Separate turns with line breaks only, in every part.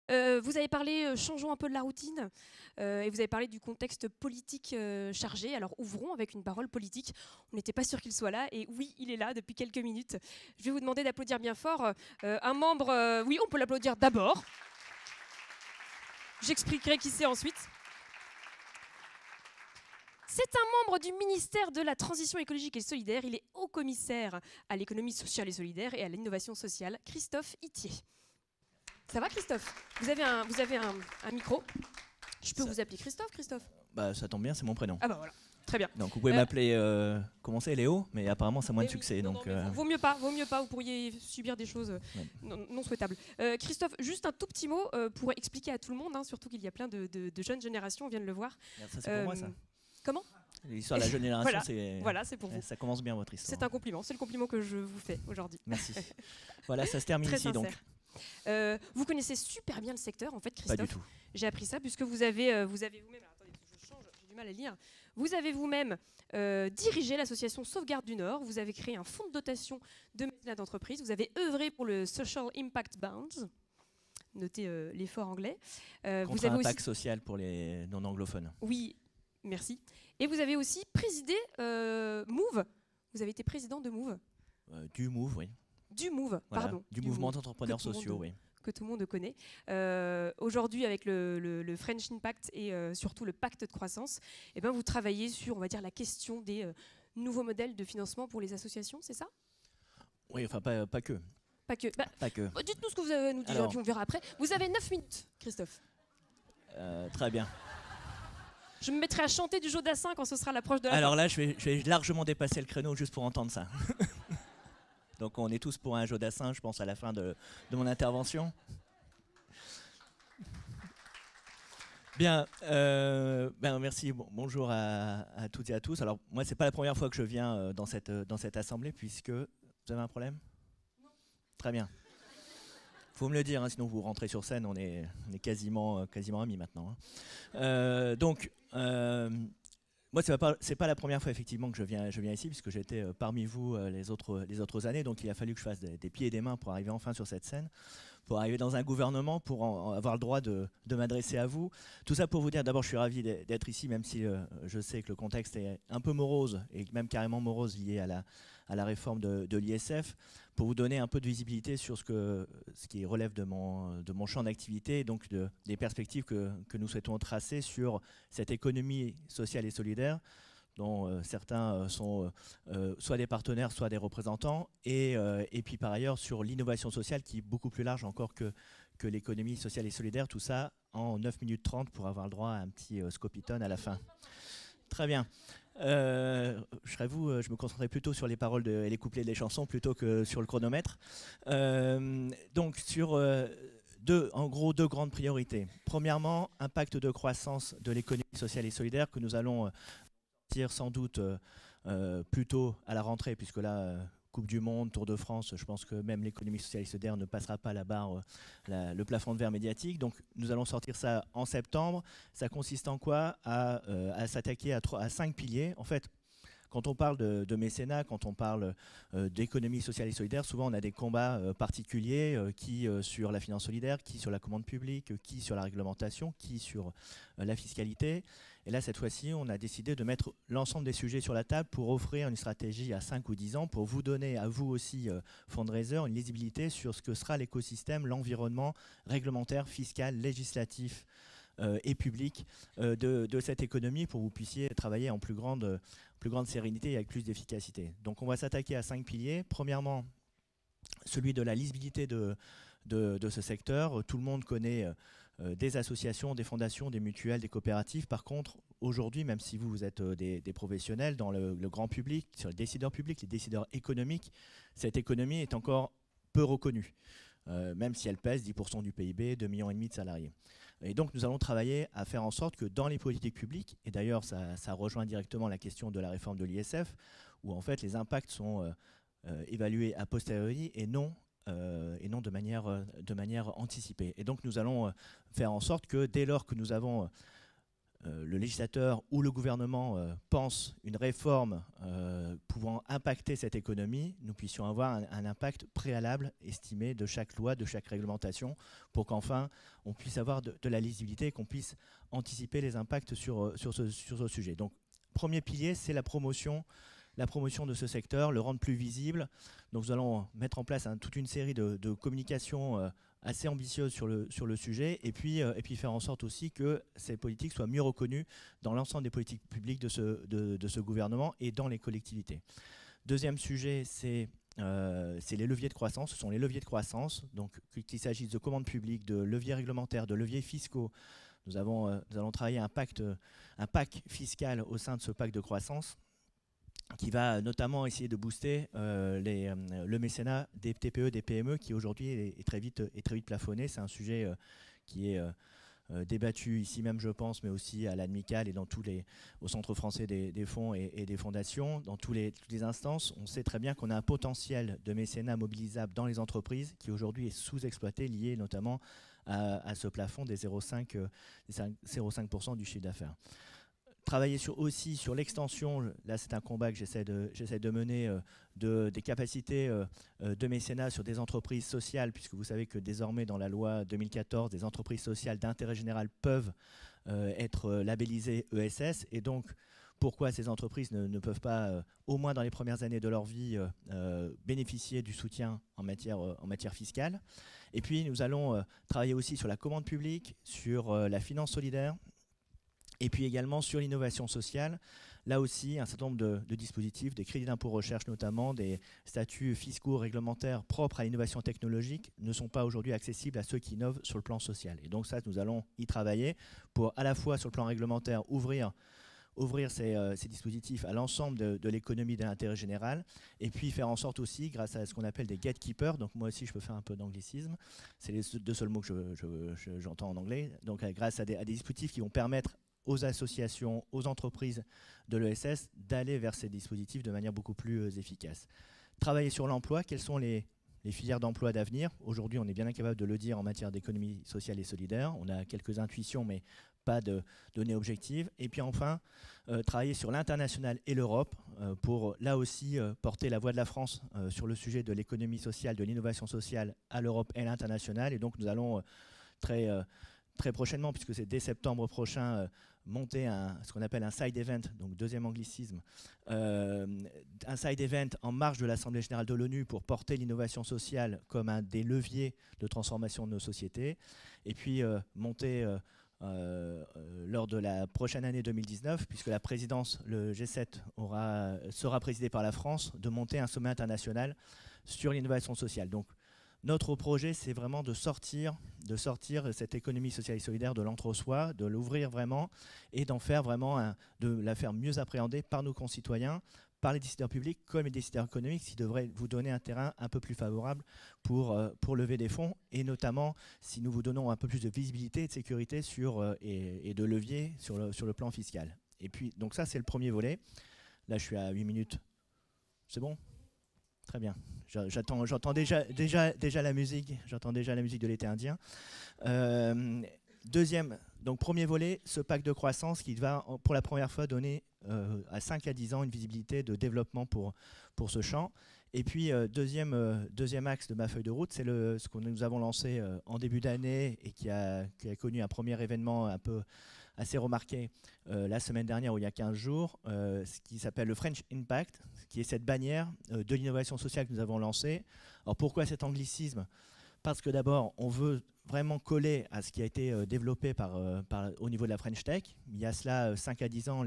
Vous avez parlé, changeons un peu de la routine, et vous avez parlé du contexte politique chargé. Alors ouvrons avec une parole politique. On n'était pas sûr qu'il soit là, et oui, il est là depuis quelques minutes. Je vais vous demander d'applaudir bien fort un membre. Oui, on peut l'applaudir d'abord. J'expliquerai qui c'est ensuite. C'est un membre du ministère de la Transition écologique et solidaire. Il est haut-commissaire à l'économie sociale et solidaire et à l'innovation sociale. Christophe Ittier. Ça va, Christophe? Vous avez un micro. Je peux vous appeler Christophe, Christophe?
Bah, ça tombe bien, c'est mon prénom.
Ah bah voilà, très bien.
Donc vous pouvez m'appeler, comment c'est, Léo, mais apparemment ça a moins de succès.
Non,
donc,
vaut mieux pas, vous pourriez subir des choses non souhaitables. Christophe, juste un tout petit mot pour expliquer à tout le monde, hein, surtout qu'il y a plein de jeunes générations, on vient de le voir.
Ça c'est pour moi ça.
Comment?
L'histoire de la jeune génération,
c'est pour vous.
Ça commence bien votre histoire.
C'est un compliment, c'est le compliment que je vous fais aujourd'hui.
Merci. Voilà, ça se termine
Très
ici
sincère.
donc.
Vous connaissez super bien le secteur, en fait, Christophe.
Pas du tout.
J'ai appris ça puisque vous avez vous-même. Attendez, je change, j'ai du mal à lire. Vous avez vous-même dirigé l'association Sauvegarde du Nord. Vous avez créé un fonds de dotation de mécénat d'entreprise. Vous avez œuvré pour le Social Impact Bonds. Notez l'effort anglais.
Contre un impact social pour les non-anglophones.
Oui, merci. Et vous avez aussi présidé Move. Vous avez été président de Move.
Du Move, oui.
Du Move,
voilà,
pardon.
Du mouvement d'entrepreneurs sociaux, oui.
Que tout le monde connaît. Aujourd'hui, avec le French Impact et surtout le pacte de croissance, eh ben, vous travaillez sur, on va dire, la question des nouveaux modèles de financement pour les associations, c'est ça?
Oui, enfin pas que.
Pas que.
Pas que.
Dites-nous ce que vous avez à nous dire,
Alors,
puis on verra après. Vous avez 9 minutes, Christophe.
Très bien.
Je me mettrai à chanter du Jodassin quand ce sera l'approche de la
Alors
fin.
là, je vais largement dépasser le créneau juste pour entendre ça. Donc on est tous pour un Jodassin, je pense, à la fin de mon intervention. Bien, merci, bonjour à toutes et à tous. Alors moi, c'est pas la première fois que je viens dans cette assemblée, puisque... Vous avez un problème? Non. Très bien. Faut me le dire, hein, sinon vous rentrez sur scène, on est quasiment amis maintenant. Hein. Moi, c'est pas la première fois effectivement que je viens ici, puisque j'étais parmi vous les autres années, donc il a fallu que je fasse des pieds et des mains pour arriver enfin sur cette scène, pour arriver dans un gouvernement, pour avoir le droit de m'adresser à vous. Tout ça pour vous dire, d'abord, je suis ravi d'être ici, même si je sais que le contexte est un peu morose, et même carrément morose lié à la réforme de l'ISF, pour vous donner un peu de visibilité sur ce qui relève de mon champ d'activité, et donc des perspectives que nous souhaitons tracer sur cette économie sociale et solidaire, dont certains sont soit des partenaires, soit des représentants, et puis par ailleurs sur l'innovation sociale qui est beaucoup plus large encore que l'économie sociale et solidaire, tout ça en 9 minutes 30 pour avoir le droit à un petit scopiton à la fin. Très bien. Je me concentrerai plutôt sur les paroles et les couplets des chansons plutôt que sur le chronomètre. Donc sur en gros deux grandes priorités. Premièrement, un pacte de croissance de l'économie sociale et solidaire que nous allons sortir sans doute plutôt à la rentrée, puisque là, Coupe du Monde, Tour de France, je pense que même l'économie sociale et solidaire ne passera pas la barre, le plafond de verre médiatique. Donc nous allons sortir ça en septembre. Ça consiste en quoi? À s'attaquer à 5 piliers. En fait, quand on parle de mécénat, quand on parle d'économie sociale et solidaire, souvent on a des combats particuliers qui sur la finance solidaire, qui sur la commande publique, qui sur la réglementation, qui sur la fiscalité. Et là, cette fois-ci, on a décidé de mettre l'ensemble des sujets sur la table pour offrir une stratégie à 5 ou 10 ans, pour vous donner à vous aussi, fundraiser, une lisibilité sur ce que sera l'écosystème, l'environnement réglementaire, fiscal, législatif et public de cette économie, pour que vous puissiez travailler en plus grande sérénité et avec plus d'efficacité. Donc on va s'attaquer à 5 piliers. Premièrement, celui de la lisibilité de ce secteur. Tout le monde connaît des associations, des fondations, des mutuelles, des coopératives. Par contre, aujourd'hui, même si vous êtes des professionnels, dans le grand public, sur les décideurs publics, les décideurs économiques, cette économie est encore peu reconnue, même si elle pèse 10% du PIB, 2,5 millions de salariés. Et donc nous allons travailler à faire en sorte que dans les politiques publiques, et d'ailleurs ça rejoint directement la question de la réforme de l'ISF, où en fait les impacts sont évalués a posteriori et non de manière anticipée. Et donc nous allons faire en sorte que dès lors que nous avons le législateur ou le gouvernement pense une réforme pouvant impacter cette économie, nous puissions avoir un impact préalable estimé de chaque loi, de chaque réglementation, pour qu'enfin on puisse avoir de la lisibilité et qu'on puisse anticiper les impacts sur ce sujet. Donc, premier pilier, c'est la promotion de ce secteur, le rendre plus visible. Donc nous allons mettre en place toute une série de communications assez ambitieuses sur le sujet, et puis faire en sorte aussi que ces politiques soient mieux reconnues dans l'ensemble des politiques publiques de ce gouvernement et dans les collectivités. Deuxième sujet, c'est les leviers de croissance. Ce sont les leviers de croissance, donc qu'il s'agisse de commandes publiques, de leviers réglementaires, de leviers fiscaux. Nous allons travailler un pacte fiscal au sein de ce pacte de croissance, qui va notamment essayer de booster le mécénat des TPE, des PME, qui aujourd'hui est très vite plafonné. C'est un sujet qui est débattu ici même, je pense, mais aussi à l'ADMICAL et au Centre français des fonds et des fondations, dans toutes les instances. On sait très bien qu'on a un potentiel de mécénat mobilisable dans les entreprises qui aujourd'hui est sous-exploité, lié notamment à ce plafond des 0,5% du chiffre d'affaires. Travailler aussi sur l'extension, là c'est un combat que j'essaie de mener, des capacités de mécénat sur des entreprises sociales, puisque vous savez que désormais dans la loi 2014, des entreprises sociales d'intérêt général peuvent être labellisées ESS, et donc pourquoi ces entreprises ne peuvent pas, au moins dans les premières années de leur vie, bénéficier du soutien en matière fiscale. Et puis nous allons travailler aussi sur la commande publique, sur la finance solidaire, et puis également sur l'innovation sociale. Là aussi, un certain nombre de dispositifs, des crédits d'impôt recherche notamment, des statuts fiscaux réglementaires propres à l'innovation technologique ne sont pas aujourd'hui accessibles à ceux qui innovent sur le plan social. Et donc ça, nous allons y travailler pour à la fois sur le plan réglementaire ouvrir ces dispositifs à l'ensemble de l'économie de l'intérêt général, et puis faire en sorte aussi, grâce à ce qu'on appelle des gatekeepers, donc moi aussi je peux faire un peu d'anglicisme, c'est les deux seuls mots que j'entends en anglais, donc grâce à des dispositifs qui vont permettre aux associations, aux entreprises de l'ESS d'aller vers ces dispositifs de manière beaucoup plus efficace. Travailler sur l'emploi, quelles sont les filières d'emploi d'avenir. Aujourd'hui, on est bien incapable de le dire en matière d'économie sociale et solidaire. On a quelques intuitions, mais pas de données objectives. Et puis enfin, travailler sur l'international et l'Europe pour là aussi porter la voix de la France sur le sujet de l'économie sociale, de l'innovation sociale à l'Europe et à l'international. Et donc nous allons très prochainement, puisque c'est dès septembre prochain, monter ce qu'on appelle un side event, donc deuxième anglicisme, un side event en marge de l'Assemblée générale de l'ONU pour porter l'innovation sociale comme un des leviers de transformation de nos sociétés, et puis monter lors de la prochaine année 2019, puisque la présidence, le G7, sera présidée par la France, de monter un sommet international sur l'innovation sociale. Donc, notre projet, c'est vraiment de sortir cette économie sociale et solidaire de l'entre-soi, de l'ouvrir vraiment et d'en faire vraiment, de la faire mieux appréhender par nos concitoyens, par les décideurs publics comme les décideurs économiques, qui devraient vous donner un terrain un peu plus favorable pour lever des fonds, et notamment si nous vous donnons un peu plus de visibilité et de sécurité et de levier sur le plan fiscal. Et puis, donc ça, c'est le premier volet. Là, je suis à 8 minutes. C'est bon ? Très bien. J'entends déjà la musique. J'entends déjà la musique de l'été indien. Donc premier volet, ce pacte de croissance qui va pour la première fois donner à 5 à 10 ans une visibilité de développement pour ce champ. Et puis deuxième axe de ma feuille de route, c'est ce que nous avons lancé en début d'année et qui a connu un premier événement un peu assez remarqué la semaine dernière, ou il y a 15 jours, ce qui s'appelle le French Impact, qui est cette bannière de l'innovation sociale que nous avons lancée. Alors pourquoi cet anglicisme ? Parce que d'abord, on veut vraiment coller à ce qui a été développé au niveau de la French Tech. Il y a cela 5 à 10 ans,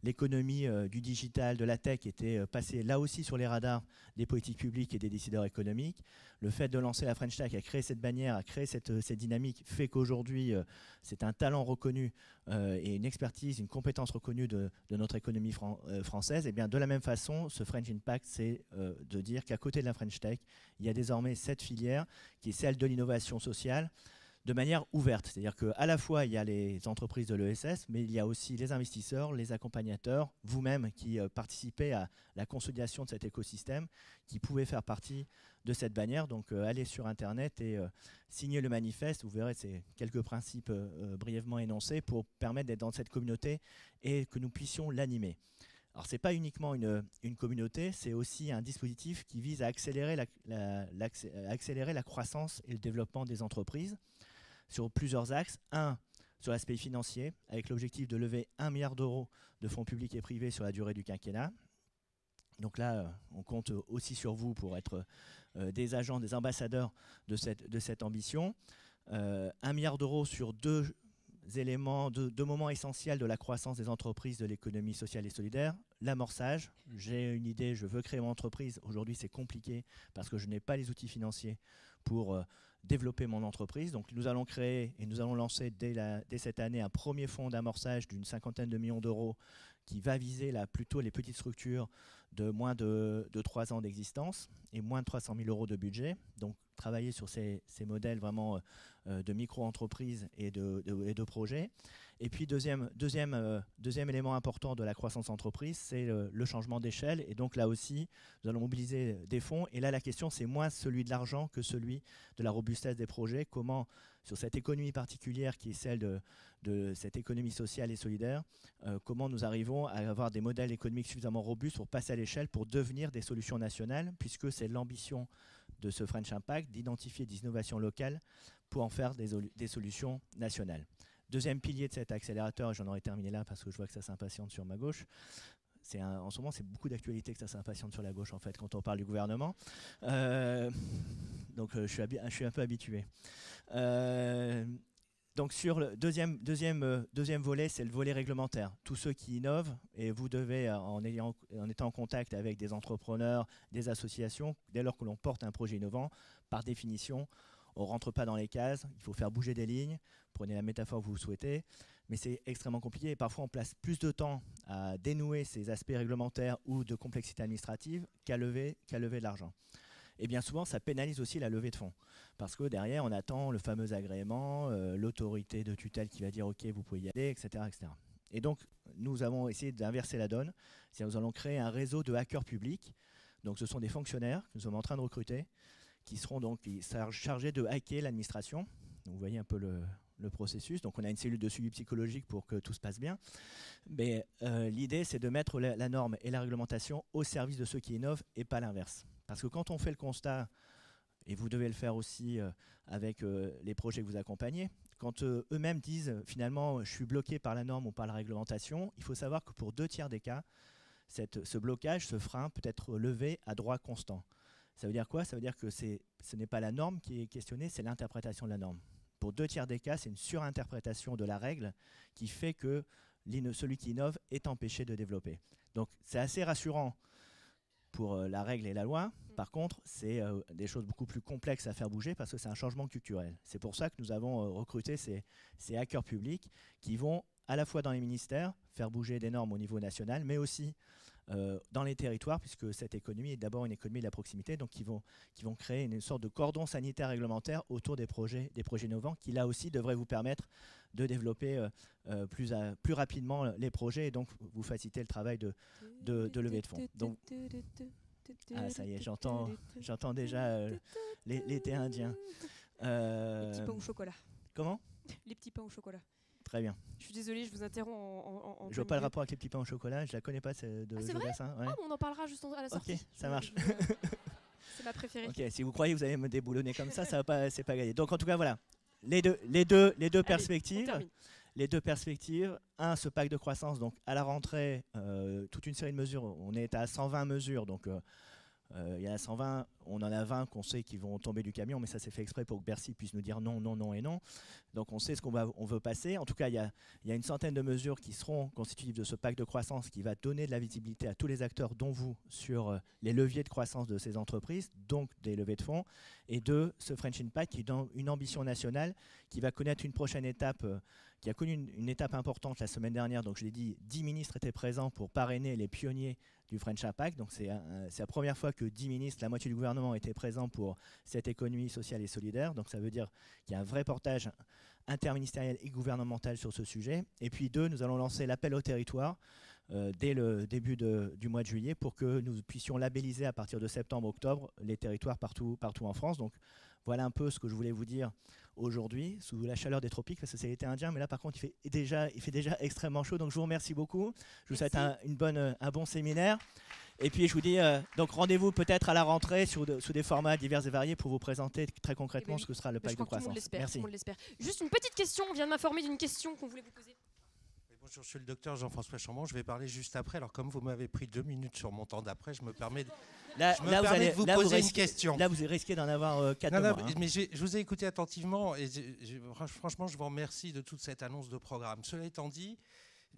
l'économie du digital, de la tech était passée là aussi sur les radars des politiques publiques et des décideurs économiques. Le fait de lancer la French Tech, a créé cette bannière, a créé cette dynamique, fait qu'aujourd'hui, c'est un talent reconnu et une expertise, une compétence reconnue de notre économie française. Et bien de la même façon, ce French Impact, c'est de dire qu'à côté de la French Tech, il y a désormais cette filière qui est celle de l'innovation sociale, de manière ouverte. C'est-à-dire qu'à la fois, il y a les entreprises de l'ESS, mais il y a aussi les investisseurs, les accompagnateurs, vous-même qui participez à la consolidation de cet écosystème, qui pouvez faire partie de cette bannière. Donc allez sur Internet et signez le manifeste. Vous verrez, c'est quelques principes brièvement énoncés pour permettre d'être dans cette communauté et que nous puissions l'animer. Alors, ce n'est pas uniquement une communauté, c'est aussi un dispositif qui vise à accélérer la croissance et le développement des entreprises sur plusieurs axes. Un, sur l'aspect financier, avec l'objectif de lever 1 milliard d'euros de fonds publics et privés sur la durée du quinquennat. Donc là, on compte aussi sur vous pour être des agents, des ambassadeurs de cette ambition. 1 milliard d'euros sur deux éléments, deux moments essentiels de la croissance des entreprises de l'économie sociale et solidaire. L'amorçage, j'ai une idée, je veux créer mon entreprise. Aujourd'hui, c'est compliqué parce que je n'ai pas les outils financiers pour développer mon entreprise. Donc nous allons créer et nous allons lancer dès cette année un premier fonds d'amorçage d'une 50aine de millions d'euros qui va viser plutôt les petites structures de moins de 3 ans d'existence et moins de 300 000 euros de budget. Donc travailler sur ces modèles vraiment de micro-entreprises et de projets. Et puis deuxième élément important de la croissance entreprise, c'est le changement d'échelle. Et donc là aussi, nous allons mobiliser des fonds. Et là, la question, c'est moins celui de l'argent que celui de la robustesse des projets. Comment, sur cette économie particulière qui est celle de cette économie sociale et solidaire, comment nous arrivons à avoir des modèles économiques suffisamment robustes pour passer à l'échelle, pour devenir des solutions nationales, puisque c'est l'ambition de ce French Impact, d'identifier des innovations locales pour en faire des solutions nationales. Deuxième pilier de cet accélérateur, et j'en aurais terminé là parce que je vois que ça s'impatiente sur ma gauche, en ce moment, c'est beaucoup d'actualité que ça s'impatiente sur la gauche, en fait, quand on parle du gouvernement. Donc, je suis un peu habitué. Donc, sur le deuxième volet, c'est le volet réglementaire. Tous ceux qui innovent, et vous devez, en étant en contact avec des entrepreneurs, des associations, dès lors que l'on porte un projet innovant, par définition, on ne rentre pas dans les cases, il faut faire bouger des lignes, prenez la métaphore que vous souhaitez, mais c'est extrêmement compliqué et parfois on place plus de temps à dénouer ces aspects réglementaires ou de complexité administrative qu'à lever de l'argent. Et bien souvent, ça pénalise aussi la levée de fonds, parce que derrière, on attend le fameux agrément, l'autorité de tutelle qui va dire « Ok, vous pouvez y aller », etc., etc. Et donc, nous avons essayé d'inverser la donne, c'est-à-dire nous allons créer un réseau de hackers publics, donc ce sont des fonctionnaires que nous sommes en train de recruter, qui seront donc chargés de hacker l'administration. Vous voyez un peu le processus. Donc on a une cellule de suivi psychologique pour que tout se passe bien. Mais l'idée, c'est de mettre la norme et la réglementation au service de ceux qui innovent et pas l'inverse. Parce que quand on fait le constat, et vous devez le faire aussi avec les projets que vous accompagnez, quand eux-mêmes disent finalement je suis bloqué par la norme ou par la réglementation, il faut savoir que pour 2/3 des cas, ce blocage, ce frein peut être levé à droit constant. Ça veut dire quoi? Ça veut dire que ce n'est pas la norme qui est questionnée, c'est l'interprétation de la norme. Pour 2/3 des cas, c'est une surinterprétation de la règle qui fait que celui qui innove est empêché de développer. Donc c'est assez rassurant pour la règle et la loi. Par contre, c'est des choses beaucoup plus complexes à faire bouger parce que c'est un changement culturel. C'est pour ça que nous avons recruté ces hackers publics qui vont à la fois dans les ministères faire bouger des normes au niveau national, mais aussi dans les territoires, puisque cette économie est d'abord une économie de la proximité, donc qui vont créer une sorte de cordon sanitaire réglementaire autour des projets innovants, qui là aussi devraient vous permettre de développer plus rapidement les projets et donc vous faciliter le travail de levée de fonds. Donc, ah ça y est, j'entends déjà l'été indien.
Les petits pains au chocolat.
Comment?
Les petits pains au chocolat.
Très bien.
Je suis désolée, je vous interromps
je vois pas le rapport avec les petits pains au chocolat, je la connais pas de Jodassin.
Ouais. On en parlera juste à la sortie.
Ok, ça marche.
C'est ma préférée.
Ok, si vous croyez que vous allez me déboulonner comme ça, c'est pas gagné. Donc en tout cas voilà, les deux perspectives. Les deux perspectives, ce pacte de croissance, donc à la rentrée, toute une série de mesures, on est à 120 mesures, donc il y en a 120, on en a 20 qu'on sait qu'ils vont tomber du camion, mais ça c'est fait exprès pour que Bercy puisse nous dire non, non, non et non. Donc on sait ce on veut passer. En tout cas, il y a une centaine de mesures qui seront constitutives de ce pacte de croissance qui va donner de la visibilité à tous les acteurs, dont vous, sur les leviers de croissance de ces entreprises, donc des levées de fonds, et de ce French Impact qui est dans une ambition nationale qui va connaître une prochaine étape, qui a connu une étape importante la semaine dernière. Donc je l'ai dit, 10 ministres étaient présents pour parrainer les pionniers du French Impact. Donc c'est la première fois que 10 ministres, la moitié du gouvernement, gouvernement était présent pour cette économie sociale et solidaire. Donc ça veut dire qu'il y a un vrai portage interministériel et gouvernemental sur ce sujet. Et puis 2, nous allons lancer l'appel au territoire dès le début du mois de juillet pour que nous puissions labelliser à partir de septembre-octobre les territoires partout en France. Donc voilà un peu ce que je voulais vous dire aujourd'hui, sous la chaleur des tropiques, parce que c'est l'été indien, mais là par contre il fait déjà extrêmement chaud. Donc je vous remercie beaucoup. Je vous souhaite un bon séminaire. Et puis je vous dis, donc rendez-vous peut-être à la rentrée sous des formats divers et variés pour vous présenter très concrètement ce que sera le pacte de croissance.
Merci. Tout le monde l'espère. Juste une petite question, on vient de m'informer d'une question qu'on voulait vous poser.
Bonjour, je suis le docteur Jean-François Chambon, je vais parler juste après. Alors comme vous m'avez pris 2 minutes sur mon temps d'après, je me permets de vous poser une question.
Là, vous risquez d'en avoir 4 mois.
Mais je vous ai écouté attentivement et franchement, je vous remercie de toute cette annonce de programme. Cela étant dit,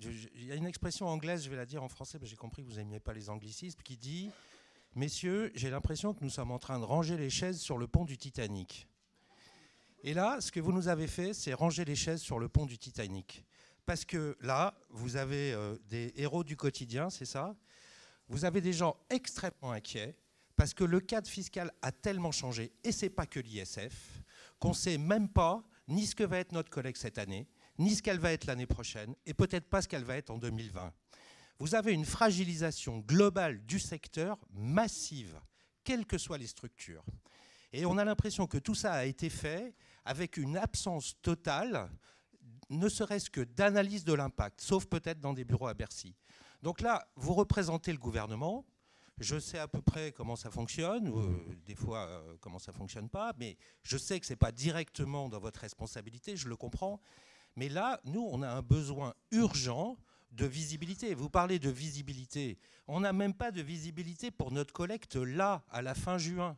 il y a une expression anglaise, je vais la dire en français, mais j'ai compris que vous n'aimiez pas les anglicismes, qui dit « Messieurs, j'ai l'impression que nous sommes en train de ranger les chaises sur le pont du Titanic. » Et là, ce que vous nous avez fait, c'est ranger les chaises sur le pont du Titanic. Parce que là, vous avez des héros du quotidien, c'est ça ? Vous avez des gens extrêmement inquiets parce que le cadre fiscal a tellement changé, et ce n'est pas que l'ISF, qu'on ne sait même pas ni ce que va être notre collègue cette année, ni ce qu'elle va être l'année prochaine, et peut-être pas ce qu'elle va être en 2020. Vous avez une fragilisation globale du secteur massive, quelles que soient les structures. Et on a l'impression que tout ça a été fait avec une absence totale, ne serait-ce que d'analyse de l'impact, sauf peut-être dans des bureaux à Bercy. Donc là, vous représentez le gouvernement, je sais à peu près comment ça fonctionne, ou des fois comment ça ne fonctionne pas, mais je sais que ce n'est pas directement dans votre responsabilité, je le comprends. Mais là, nous, on a un besoin urgent de visibilité. Vous parlez de visibilité. On n'a même pas de visibilité pour notre collecte là, à la fin juin.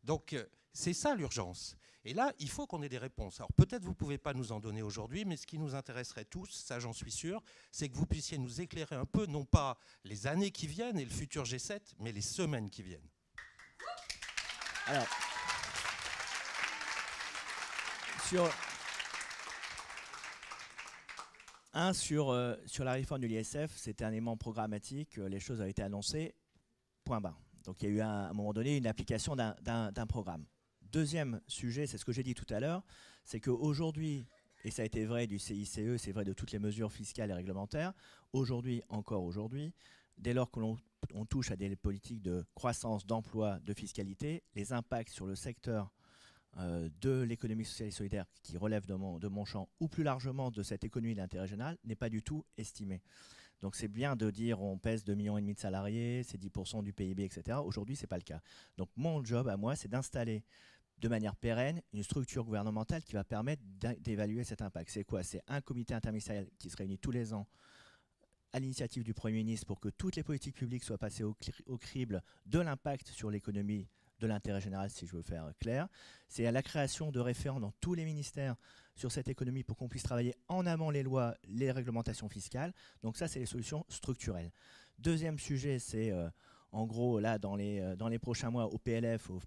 Donc, c'est ça l'urgence. Et là, il faut qu'on ait des réponses. Alors peut-être vous ne pouvez pas nous en donner aujourd'hui, mais ce qui nous intéresserait tous, ça j'en suis sûr, c'est que vous puissiez nous éclairer un peu, non pas les années qui viennent et le futur G7, mais les semaines qui viennent.
Alors, sur la réforme de l'ISF, c'était un élément programmatique, les choses ont été annoncées, point barre. Donc il y a eu à un moment donné une application d'un programme. Deuxième sujet, c'est ce que j'ai dit tout à l'heure, c'est qu'aujourd'hui, et ça a été vrai du CICE, c'est vrai de toutes les mesures fiscales et réglementaires, aujourd'hui, encore aujourd'hui, dès lors que l'on touche à des politiques de croissance, d'emploi, de fiscalité, les impacts sur le secteur de l'économie sociale et solidaire qui relève de mon champ, ou plus largement de cette économie d'intérêt général, n'est pas du tout estimé. Donc c'est bien de dire on pèse 2,5 millions de salariés, c'est 10% du PIB, etc. Aujourd'hui, ce n'est pas le cas. Donc mon job à moi, c'est d'installer de manière pérenne une structure gouvernementale qui va permettre d'évaluer cet impact. C'est quoi? C'est un comité interministériel qui se réunit tous les ans à l'initiative du Premier ministre pour que toutes les politiques publiques soient passées au crible de l'impact sur l'économie de l'intérêt général, si je veux faire clair. C'est à la création de référents dans tous les ministères sur cette économie pour qu'on puisse travailler en amont les lois, les réglementations fiscales. Donc ça, c'est les solutions structurelles. Deuxième sujet, c'est en gros, là, dans les prochains mois, au PLF, au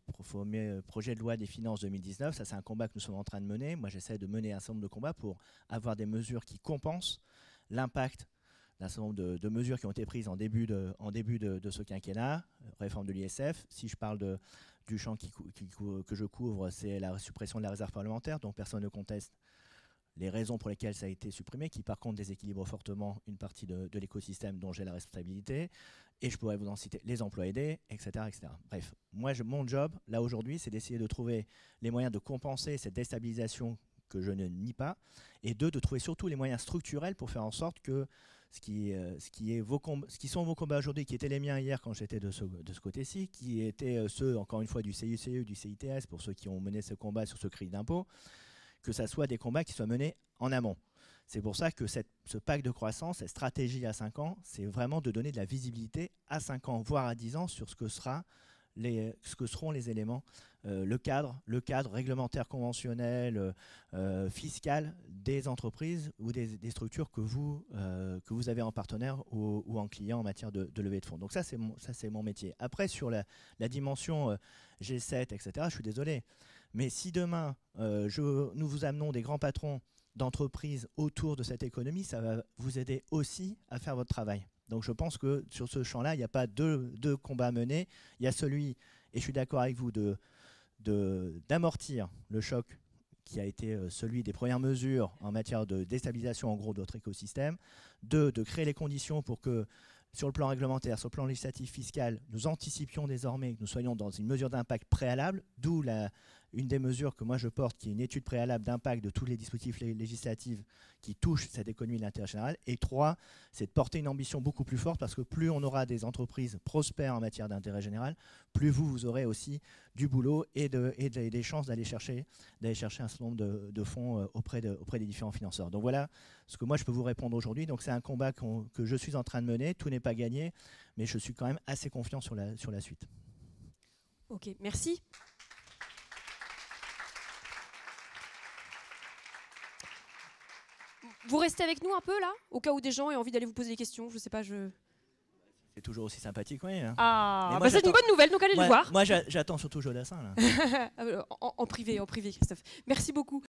projet de loi des finances 2019, ça c'est un combat que nous sommes en train de mener. Moi, j'essaie de mener un certain nombre de combats pour avoir des mesures qui compensent l'impact d'un certain nombre de mesures qui ont été prises en début de ce quinquennat, réforme de l'ISF. Si je parle du champ que je couvre, c'est la suppression de la réserve parlementaire, dont personne ne conteste les raisons pour lesquelles ça a été supprimé, qui par contre déséquilibre fortement une partie de l'écosystème dont j'ai la responsabilité. Et je pourrais vous en citer les emplois aidés, etc. etc. Bref, moi, mon job, là aujourd'hui, c'est d'essayer de trouver les moyens de compenser cette déstabilisation que je ne nie pas, et de trouver surtout les moyens structurels pour faire en sorte que ce qui sont vos combats aujourd'hui, qui étaient les miens hier quand j'étais de ce côté-ci, qui étaient ceux, encore une fois, du CICE, du CITS, pour ceux qui ont mené ce combat sur ce crédit d'impôt, que ça soit des combats qui soient menés en amont. C'est pour ça que ce pacte de croissance, cette stratégie à 5 ans, c'est vraiment de donner de la visibilité à 5 ans, voire à 10 ans, sur ce que seront les éléments, le cadre réglementaire conventionnel, fiscal des entreprises ou des structures que vous avez en partenaire ou en client en matière de levée de fonds. Donc ça, c'est mon métier. Après, sur la dimension G7, etc., je suis désolé. Mais si demain, nous vous amenons des grands patrons d'entreprises autour de cette économie, ça va vous aider aussi à faire votre travail. Donc je pense que sur ce champ-là, il n'y a pas deux combats à mener. Il y a celui et je suis d'accord avec vous, d'amortir le choc qui a été celui des premières mesures en matière de déstabilisation en gros de notre écosystème, de créer les conditions pour que sur le plan réglementaire, sur le plan législatif, fiscal, nous anticipions désormais que nous soyons dans une mesure d'impact préalable, d'où une des mesures que moi je porte, qui est une étude préalable d'impact de tous les dispositifs législatifs qui touchent cette économie de l'intérêt général. Et 3, c'est de porter une ambition beaucoup plus forte, parce que plus on aura des entreprises prospères en matière d'intérêt général, plus vous aurez aussi du boulot et des chances d'aller chercher un certain nombre de fonds auprès des différents financeurs. Donc voilà ce que moi je peux vous répondre aujourd'hui. Donc c'est un combat que je suis en train de mener. Tout n'est pas gagné, mais je suis quand même assez confiant sur la suite.
Ok, merci. Vous restez avec nous un peu là, au cas où des gens aient envie d'aller vous poser des questions. Je sais pas,
C'est toujours aussi sympathique, oui. Hein.
Ah, bah c'est une bonne nouvelle, donc allez le voir.
Moi, j'attends surtout Jodassin, là.
En privé, Christophe. Merci beaucoup.